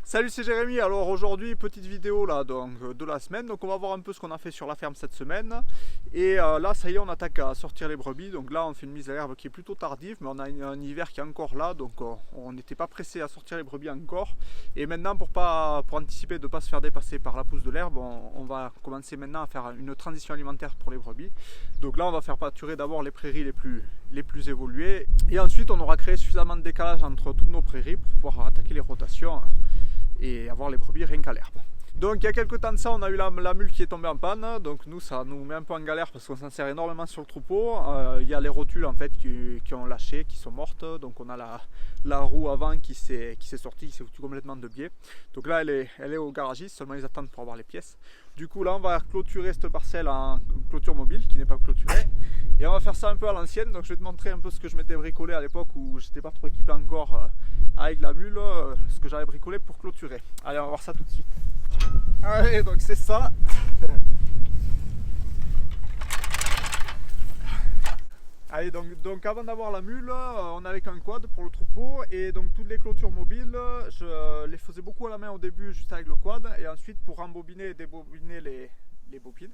Salut, c'est Jérémy. Alors aujourd'hui, petite vidéo là donc de la semaine. Donc on va voir un peu ce qu'on a fait sur la ferme cette semaine. Et là, ça y est, on attaque à sortir les brebis. Donc là, on fait une mise à l'herbe qui est plutôt tardive, mais on a un hiver qui est encore là, donc on n'était pas pressé à sortir les brebis encore. Et maintenant, pour anticiper de ne pas se faire dépasser par la pousse de l'herbe, on va commencer maintenant à faire une transition alimentaire pour les brebis. Donc là, on va faire pâturer d'abord les prairies les plus évoluées, et ensuite on aura créé suffisamment de décalage entre toutes nos prairies pour pouvoir attaquer les rotations et avoir les brebis rien qu'à l'herbe. Donc il y a quelques temps de ça, on a eu la mule qui est tombée en panne, donc nous ça nous met un peu en galère parce qu'on s'en sert énormément sur le troupeau. Il y a les rotules en fait qui ont lâché, qui sont mortes, donc on a la roue avant qui s'est sortie, qui s'est foutue complètement de biais. Donc là elle est au garagiste, seulement ils attendent pour avoir les pièces. Du coup là on va clôturer cette parcelle en clôture mobile qui n'est pas clôturée. Et on va faire ça un peu à l'ancienne, donc je vais te montrer un peu ce que je m'étais bricolé à l'époque où j'étais pas trop équipé encore avec la mule, ce que j'avais bricolé pour clôturer. Allez, on va voir ça tout de suite. Allez, donc c'est ça. Allez, donc avant d'avoir la mule, on avait qu'un quad pour le troupeau, et donc toutes les clôtures mobiles, je les faisais beaucoup à la main au début juste avec le quad, et ensuite pour rembobiner et débobiner les bobines.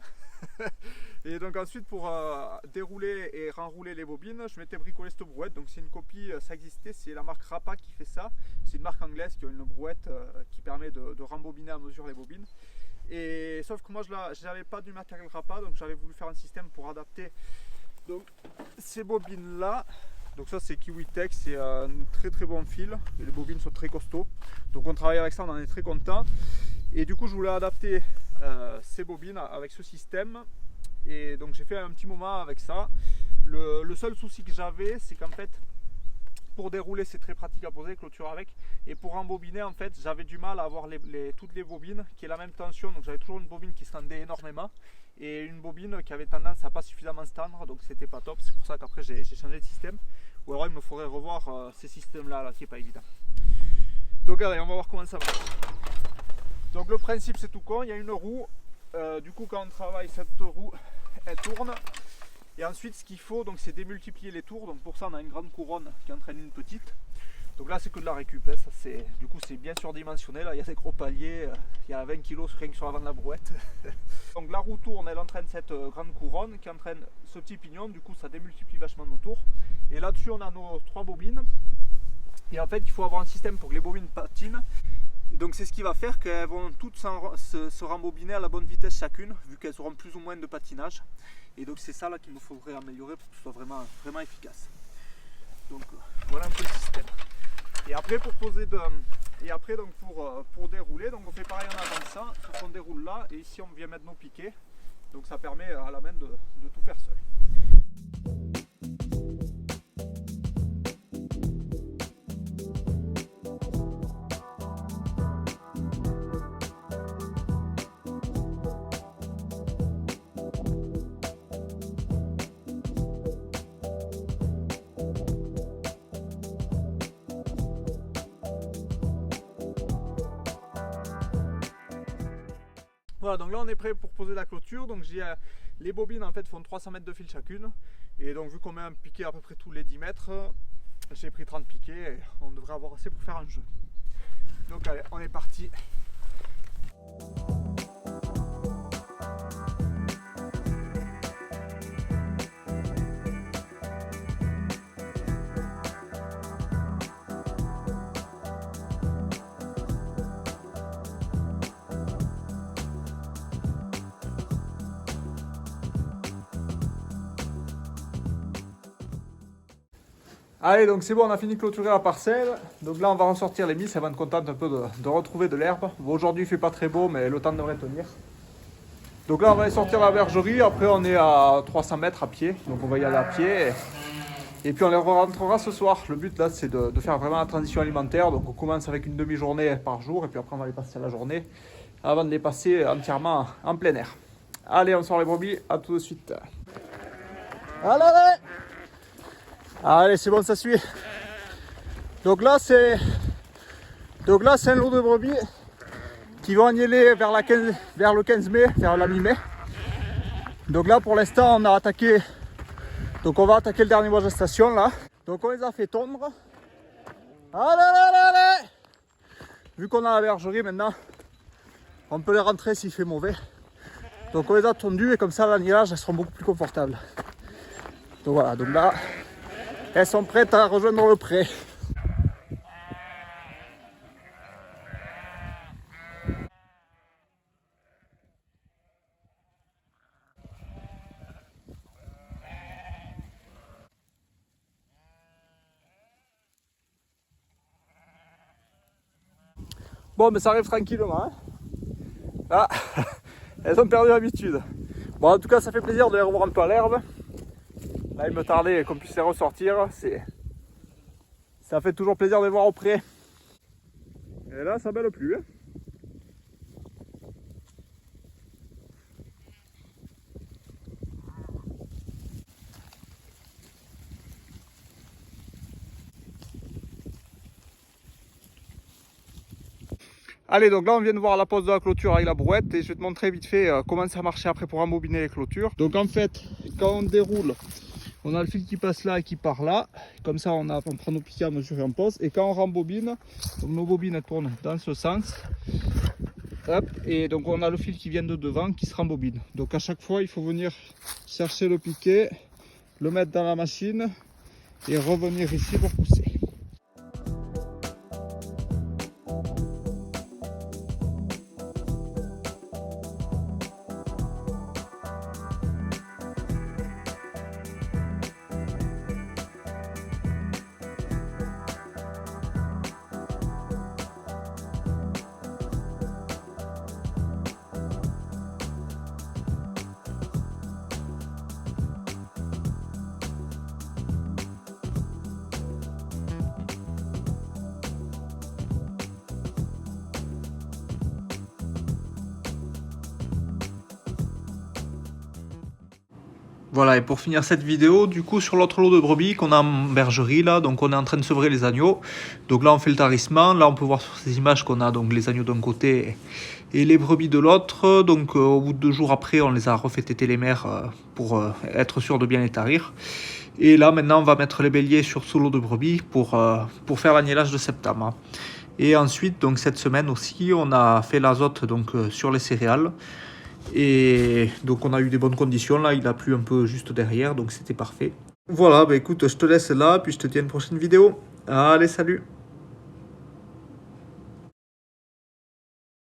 Et donc ensuite pour dérouler et renrouler les bobines, je m'étais bricolé cette brouette. Donc c'est une copie, ça existait, c'est la marque Rapa qui fait ça. C'est une marque anglaise qui a une brouette qui permet de rembobiner à mesure les bobines. Et sauf que moi je n'avais pas du matériel Rapa, donc j'avais voulu faire un système pour adapter donc ces bobines là. Donc ça c'est Kiwitech, c'est un très bon fil, et les bobines sont très costauds. Donc on travaille avec ça, on en est très content. Et du coup je voulais adapter ces bobines avec ce système, et donc j'ai fait un petit moment avec ça. Le seul souci que j'avais, c'est qu'en fait pour dérouler c'est très pratique à poser, clôture avec, et pour embobiner en fait j'avais du mal à avoir toutes les bobines qui aient la même tension. Donc j'avais toujours une bobine qui se tendait énormément et une bobine qui avait tendance à pas suffisamment se tendre, donc c'était pas top. C'est pour ça qu'après j'ai changé de système, ou alors il me faudrait revoir ces systèmes là qui est pas évident. Donc allez, on va voir comment ça marche. Donc le principe c'est tout con, il y a une roue, du coup quand on travaille cette roue elle tourne, et ensuite ce qu'il faut donc c'est démultiplier les tours. Donc pour ça on a une grande couronne qui entraîne une petite. Donc là c'est que de la récup, hein. Du coup c'est bien surdimensionné, là il y a des gros paliers, il y a 20 kg rien que sur l'avant de la brouette. Donc la roue tourne, elle entraîne cette grande couronne qui entraîne ce petit pignon, du coup ça démultiplie vachement nos tours. Et là-dessus on a nos 3 bobines, et en fait il faut avoir un système pour que les bobines patinent. Donc c'est ce qui va faire qu'elles vont toutes se rembobiner à la bonne vitesse chacune, vu qu'elles auront plus ou moins de patinage. Et donc c'est ça là qu'il me faudrait améliorer pour que ce soit vraiment efficace. Donc voilà un peu le système. Et après pour pour dérouler, donc on fait pareil en avançant, sauf qu'on déroule là, et ici on vient mettre nos piquets. Donc ça permet à la main de tout faire seul. Voilà, donc là on est prêt pour poser la clôture. Donc les bobines en fait font 300 mètres de fil chacune, et donc vu qu'on met un piquet à peu près tous les 10 mètres, j'ai pris 30 piquets et on devrait avoir assez pour faire un jeu. Donc allez, on est parti. Allez, donc c'est bon, on a fini de clôturer la parcelle. Donc là on va ressortir les mises, elles vont être contentes un peu de retrouver de l'herbe. Bon, aujourd'hui il fait pas très beau, mais le temps devrait tenir. Donc là on va aller sortir la bergerie, après on est à 300 mètres à pied, donc on va y aller à pied. Et puis on les rentrera ce soir. Le but là c'est de faire vraiment la transition alimentaire. Donc on commence avec une demi-journée par jour, et puis après on va les passer à la journée, avant de les passer entièrement en plein air. Allez, on sort les brebis, à tout de suite. Allez, c'est bon, ça suit. Donc là c'est un lot de brebis qui vont agnêler vers le 15 mai, vers la mi-mai. Donc là pour l'instant on a attaqué, donc on va attaquer le dernier mois de gestation là. Donc on les a fait tondre. Allez. vu qu'on a la bergerie maintenant, on peut les rentrer s'il fait mauvais. Donc on les a tondues et comme ça l'agnelage elles seront beaucoup plus confortables. Donc voilà, donc là elles sont prêtes à rejoindre le pré. Bon mais ça arrive tranquillement. Hein. Ah, elles ont perdu l'habitude. Bon en tout cas ça fait plaisir de les revoir un peu à l'herbe. Là il me tardait qu'on puisse les ressortir. Ça fait toujours plaisir de les voir au pré. Et là ça bêle plus. Hein. Allez, donc là on vient de voir la pose de la clôture avec la brouette et je vais te montrer vite fait comment ça marchait après pour embobiner les clôtures. Donc en fait, quand on déroule, on a le fil qui passe là et qui part là. Comme ça on prend nos piquets à mesure et on pose. Et quand on rembobine, donc nos bobines elles tournent dans ce sens. Hop, et donc on a le fil qui vient de devant qui se rembobine. Donc à chaque fois il faut venir chercher le piquet, le mettre dans la machine et revenir ici pour pousser. Voilà, et pour finir cette vidéo, du coup sur l'autre lot de brebis qu'on a en bergerie là, donc on est en train de sevrer les agneaux. Donc là on fait le tarissement, là on peut voir sur ces images qu'on a donc les agneaux d'un côté et les brebis de l'autre. Donc au bout de 2 jours après on les a refait téter les mères pour être sûr de bien les tarir. Et là maintenant on va mettre les béliers sur ce lot de brebis pour faire l'agnelage de septembre. Et ensuite donc cette semaine aussi on a fait l'azote donc sur les céréales. Et donc on a eu des bonnes conditions, là il a plu un peu juste derrière, donc c'était parfait. Voilà, bah écoute, je te laisse là, puis je te dis à une prochaine vidéo. Allez, salut!